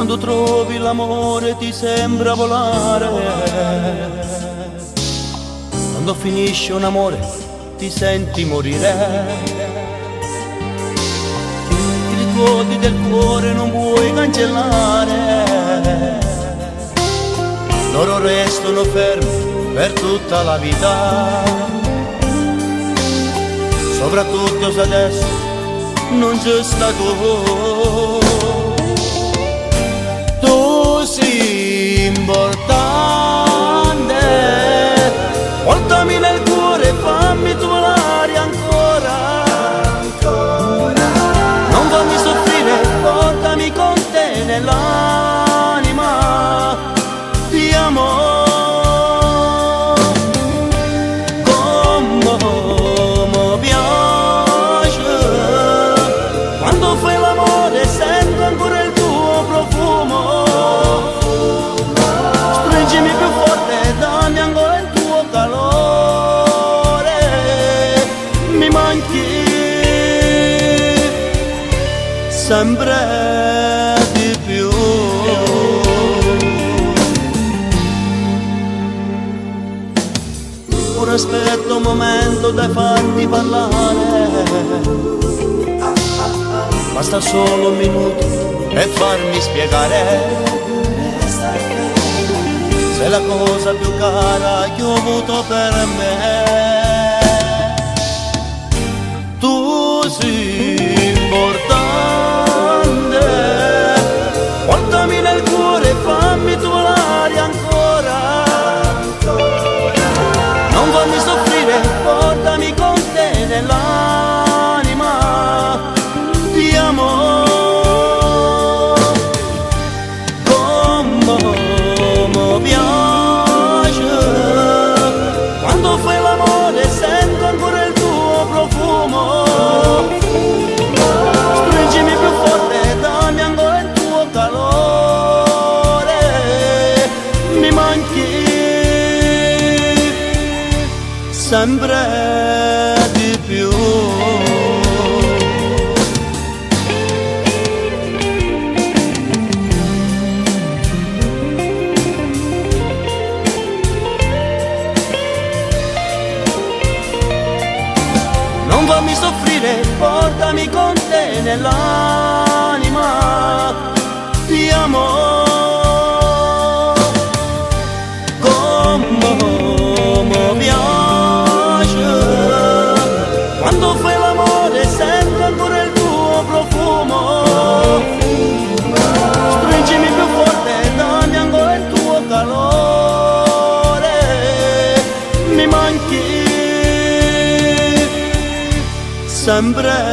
Quando trovi l'amore ti sembra volare. Quando finisce un amore ti senti morire. I ricordi del cuore non vuoi cancellare. Loro restano fermi per tutta la vita. Soprattutto se adesso non c'è stato. Tu sei importante, portami nel cuore e fammi volare ancora. Non fammi soffrire, portami con te nell'anima. Ti amo. Sempre di più. Ora aspetto un momento da farti parlare. Basta solo un minuto e farmi spiegare. Sei la cosa più cara che ho avuto per me. Tu sei importante, portami nel cuore e fammi volare ancora. Non fammi soffrire, portami con te nell'anima. Ti amo. Come mi piace quando fai l'amore, sento ancora il tuo profumo. Sempre di più. Non fammi soffrire, portami con te nell'anima. Ti amo. Quando fai l'amore sento ancora il tuo profumo. Stringimi più forte, dammi ancora il tuo calore. Mi manchi sempre